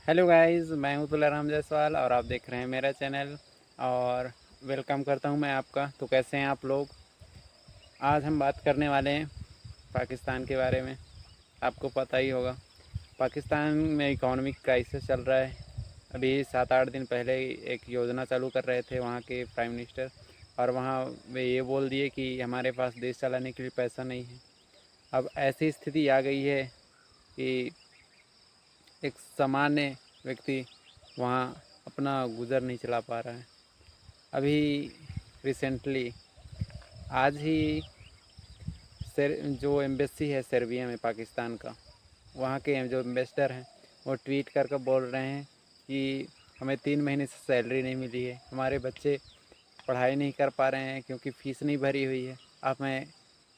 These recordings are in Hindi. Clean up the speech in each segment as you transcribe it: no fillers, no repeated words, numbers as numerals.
हेलो गाइस, मैं हूं तुलाराम जायसवाल और आप देख रहे हैं मेरा चैनल। और वेलकम करता हूं मैं आपका। तो कैसे हैं आप लोग? आज हम बात करने वाले हैं पाकिस्तान के बारे में। आपको पता ही होगा, पाकिस्तान में इकोनॉमिक क्राइसिस चल रहा है। अभी 7-8 दिन पहले एक योजना चालू कर रहे थे वहाँ के प्राइम मिनिस्टर, और वहाँ वे ये बोल दिए कि हमारे पास देश चलाने के लिए पैसा नहीं है। अब ऐसी स्थिति आ गई है कि एक सामान्य व्यक्ति वहाँ अपना गुज़र नहीं चला पा रहा है। अभी रिसेंटली आज ही जो एम्बेसी है सर्बिया में पाकिस्तान का, वहाँ के जो एम्बेसडर हैं वो ट्वीट करके बोल रहे हैं कि हमें 3 महीने से सैलरी नहीं मिली है, हमारे बच्चे पढ़ाई नहीं कर पा रहे हैं क्योंकि फ़ीस नहीं भरी हुई है। अब मैं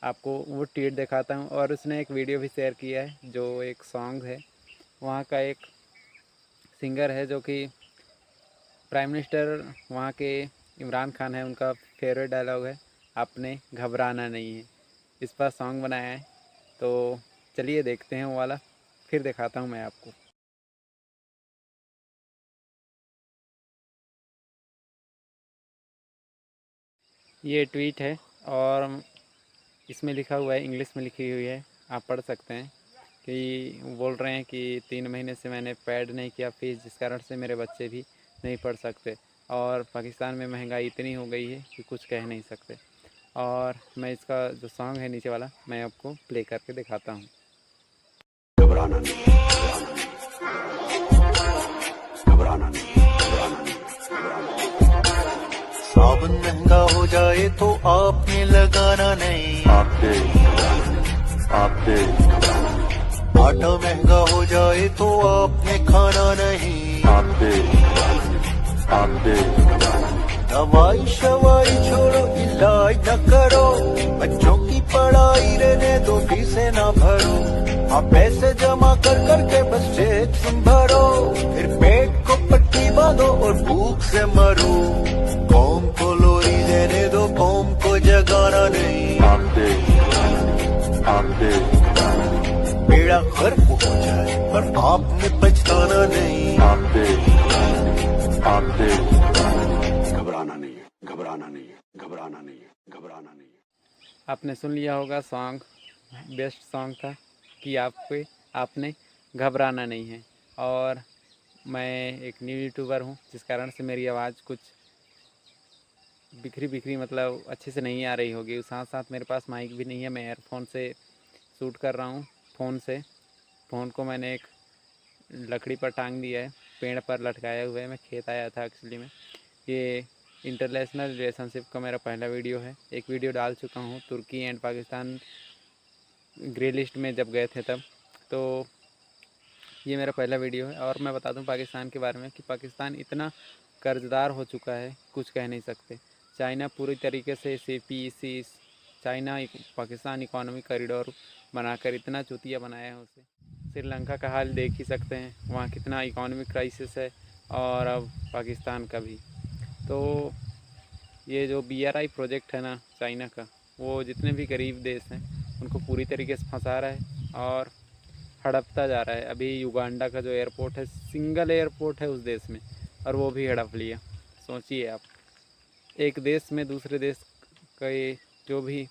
आपको वो ट्वीट दिखाता हूँ। और उसने एक वीडियो भी शेयर किया है, जो एक सॉन्ग है वहाँ का। एक सिंगर है जो कि प्राइम मिनिस्टर वहाँ के इमरान खान है, उनका फेवरेट डायलॉग है, आपने घबराना नहीं है। इस पर सॉन्ग बनाया है। तो चलिए देखते हैं वो वाला, फिर दिखाता हूँ मैं आपको। ये ट्वीट है और इसमें लिखा हुआ है, इंग्लिश में लिखी हुई है, आप पढ़ सकते हैं। कि बोल रहे हैं कि 3 महीने से मैंने पेड नहीं किया फ़ीस, जिस कारण से मेरे बच्चे भी नहीं पढ़ सकते। और पाकिस्तान में महंगाई इतनी हो गई है कि कुछ कह नहीं सकते। और मैं इसका जो सॉन्ग है नीचे वाला, मैं आपको प्ले करके दिखाता हूँ। घबराना नहीं, घबराना नहीं, घबराना नहीं, घबराना नहीं। सावन महंगा हो जाए तो आपने लगाना नहीं, आपने आटा महंगा हो जाए तो आपने खाना नहीं, आपने दवाई शवाई छोड़ो, इलाज न करो, बच्चों की पढ़ाई रहने दो, फीसें ना भरो। आप पैसे जमा कर करके बस जेब संभरो, फिर पेट को पट्टी बांधो और भूख से मरो। कौम को लोरी देने दो, कौम को जगाना नहीं, आपने बेड़ा गर्क हो जाए पर आपने पछताना नहीं, आपने घबराना नहीं है, घबराना नहीं है, घबराना नहीं है, घबराना नहीं है। आपने सुन लिया होगा, सॉन्ग बेस्ट सॉन्ग था कि आपने घबराना नहीं है। और मैं एक न्यू यूट्यूबर हूँ, जिस कारण से मेरी आवाज़ कुछ बिखरी बिखरी, मतलब अच्छे से नहीं आ रही होगी। साथ साथ मेरे पास माइक भी नहीं है, मैं एयरफोन से शूट कर रहा हूँ। फ़ोन से फ़ोन को मैंने एक लकड़ी पर टांग दिया है, पेड़ पर लटकाया हुआ है। मैं खेत आया था एक्चुअली में। ये इंटरनेशनल रिलेशनशिप का मेरा पहला वीडियो है। एक वीडियो डाल चुका हूँ तुर्की एंड पाकिस्तान ग्रे लिस्ट में जब गए थे तब। तो ये मेरा पहला वीडियो है। और मैं बता दूं पाकिस्तान के बारे में कि पाकिस्तान इतना कर्जदार हो चुका है, कुछ कह नहीं सकते। चाइना पूरी तरीके से CPEC, China Pakistan economic corridor बनाकर इतना चूतिया बनाया है उसे। श्रीलंका का हाल देख ही सकते हैं, वहाँ कितना इकोनॉमिक क्राइसिस है। और अब पाकिस्तान का भी। तो ये जो BRI प्रोजेक्ट है ना चाइना का, वो जितने भी गरीब देश हैं उनको पूरी तरीके से फंसा रहा है और हड़पता जा रहा है। अभी युगांडा का जो एयरपोर्ट है, सिंगल एयरपोर्ट है उस देश में, और वो भी हड़प लिया। सोचिए आप, एक देश में दूसरे देश के जो भी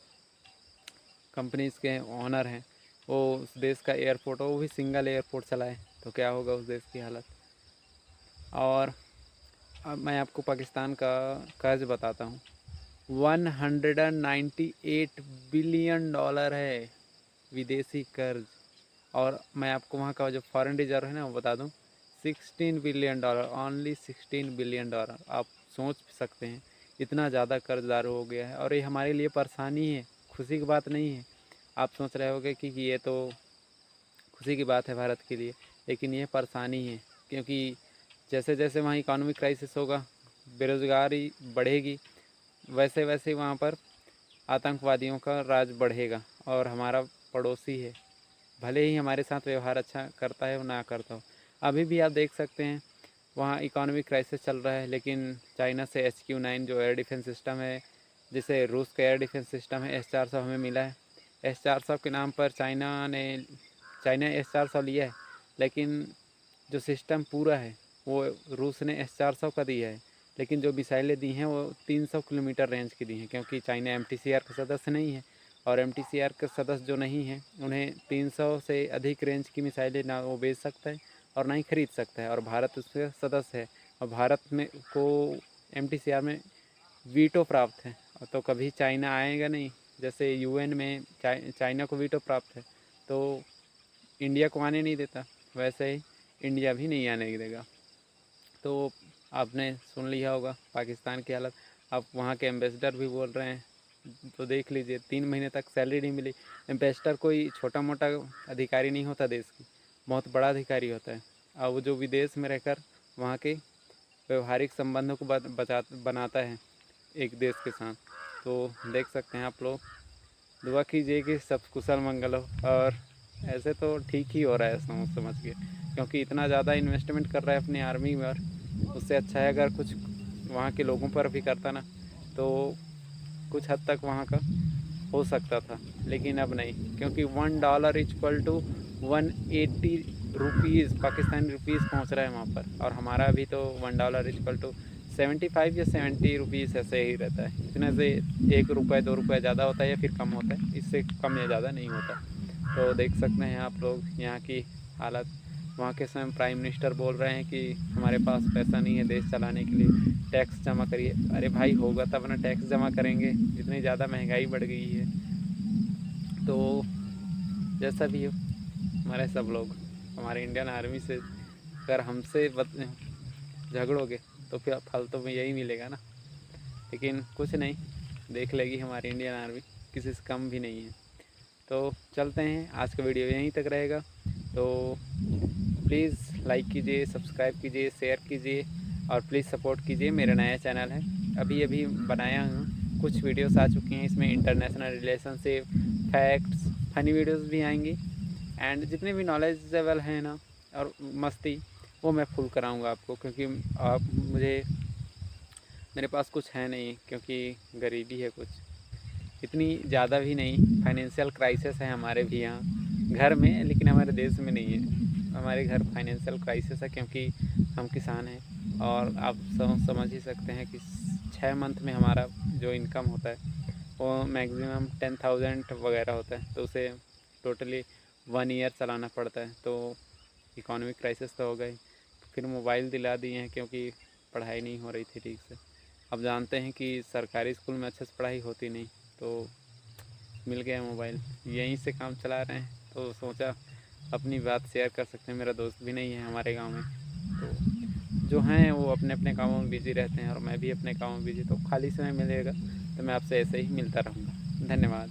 कंपनीज़ के ओनर हैं, वो उस देश का एयरपोर्ट, वो भी सिंगल एयरपोर्ट चलाए, तो क्या होगा उस देश की हालत। और अब मैं आपको पाकिस्तान का कर्ज बताता हूँ। 198 बिलियन डॉलर है विदेशी कर्ज। और मैं आपको वहाँ का जो फॉरेन रिजर्व है ना वो बता दूँ, 16 billion dollar, only 16 billion dollar. आप सोच सकते हैं इतना ज़्यादा कर्जदार हो गया है। और ये हमारे लिए परेशानी है, खुशी की बात नहीं है। आप सोच रहे होंगे कि ये तो खुशी की बात है भारत के लिए, लेकिन ये परेशानी है। क्योंकि जैसे जैसे वहाँ इकोनॉमिक क्राइसिस होगा, बेरोज़गारी बढ़ेगी, वैसे वैसे वहाँ पर आतंकवादियों का राज बढ़ेगा। और हमारा पड़ोसी है, भले ही हमारे साथ व्यवहार अच्छा करता है वो ना करता हो। अभी भी आप देख सकते हैं वहाँ इकोनॉमिक क्राइसिस चल रहा है, लेकिन चाइना से HQ9 जो एयर डिफेंस सिस्टम है, जिसे रूस का एयर डिफेंस सिस्टम है, S-400 हमें मिला है। S-400 के नाम पर चाइना S-400 लिया है, लेकिन जो सिस्टम पूरा है वो रूस ने S-400 का दिया है, लेकिन जो मिसाइलें दी हैं वो 300 किलोमीटर रेंज की दी हैं, क्योंकि चाइना MTCR का सदस्य नहीं है, और MTCR के सदस्य जो नहीं हैं उन्हें 300 से अधिक रेंज की मिसाइलें ना वो बेच सकता है और ना ही खरीद सकता है, और भारत उसका सदस्य है, और भारत में को MTCR में वीटो प्राप्त है, तो कभी चाइना आएगा नहीं। जैसे UN में चाइना को वीटो प्राप्त है तो इंडिया को आने नहीं देता, वैसे ही इंडिया भी नहीं आने देगा। तो आपने सुन लिया होगा पाकिस्तान की हालत। अब वहाँ के एम्बेसडर भी बोल रहे हैं, तो देख लीजिए 3 महीने तक सैलरी नहीं मिली। एम्बेसडर कोई छोटा मोटा अधिकारी नहीं होता देश की, बहुत बड़ा अधिकारी होता है। अब वो जो विदेश में रहकर वहाँ के व्यवहारिक संबंधों को बनाता है एक देश के साथ। तो देख सकते हैं आप लोग, दुआ कीजिए कि सब कुशल मंगल हो। और ऐसे तो ठीक ही हो रहा है समझ के, क्योंकि इतना ज़्यादा इन्वेस्टमेंट कर रहा है अपनी आर्मी में, और उससे अच्छा है अगर कुछ वहाँ के लोगों पर भी करता ना तो कुछ हद तक वहाँ का हो सकता था, लेकिन अब नहीं, क्योंकि $1 = 180 रुपीज़ पाकिस्तानी रुपीज़ पहुँच रहा है वहाँ पर, और हमारा अभी तो $1 = 75 या 70 रुपीज़ ऐसे ही रहता है। इतने से 1 रुपये 2 रुपये ज़्यादा होता है या फिर कम होता है, इससे कम या ज़्यादा नहीं होता। तो देख सकते हैं आप लोग यहाँ की हालत। वहाँ के स्वयं प्राइम मिनिस्टर बोल रहे हैं कि हमारे पास पैसा नहीं है देश चलाने के लिए, टैक्स जमा करिए। अरे भाई होगा तब ना टैक्स जमा करेंगे, इतनी ज़्यादा महंगाई बढ़ गई है। तो जैसा भी हो, हमारे सब लोग हमारे इंडियन आर्मी से अगर हमसे झगड़ोगे तो फिर फल तो यही मिलेगा ना, लेकिन कुछ नहीं, देख लेगी हमारी इंडियन आर्मी, किसी से कम भी नहीं है। तो चलते हैं, आज का वीडियो यहीं तक रहेगा। तो प्लीज़ लाइक कीजिए, सब्सक्राइब कीजिए, शेयर कीजिए, और प्लीज़ सपोर्ट कीजिए। मेरा नया चैनल है, अभी अभी बनाया हूँ, कुछ वीडियोस आ चुकी हैं इसमें, international relationship, facts, funny videos भी आएंगी, एंड जितने भी नॉलेजेबल हैं ना और मस्ती, वो मैं फुल कराऊँगा आपको, क्योंकि मेरे पास कुछ है नहीं, क्योंकि गरीबी है कुछ, इतनी ज़्यादा भी नहीं। फाइनेंशियल क्राइसिस है हमारे भी यहाँ घर में, लेकिन हमारे देश में नहीं है। हमारे घर फाइनेंशियल क्राइसिस है क्योंकि हम किसान हैं, और आप समझ ही सकते हैं कि 6 मंथ में हमारा जो इनकम होता है वो मैक्सिमम 10,000 वगैरह होता है, तो उसे टोटली 1 ईयर चलाना पड़ता है। तो इकोनॉमिक क्राइसिस तो हो गई, फिर मोबाइल दिला दिए हैं क्योंकि पढ़ाई नहीं हो रही थी ठीक से। अब जानते हैं कि सरकारी स्कूल में अच्छे से पढ़ाई होती नहीं, तो मिल गया मोबाइल, यहीं से काम चला रहे हैं। तो सोचा अपनी बात शेयर कर सकते हैं, मेरा दोस्त भी नहीं है हमारे गांव में, तो जो हैं वो अपने अपने कामों में बिज़ी रहते हैं, और मैं भी अपने कामों में बिज़ी, तो खाली समय मिलेगा तो मैं आपसे ऐसे ही मिलता रहूँगा। धन्यवाद।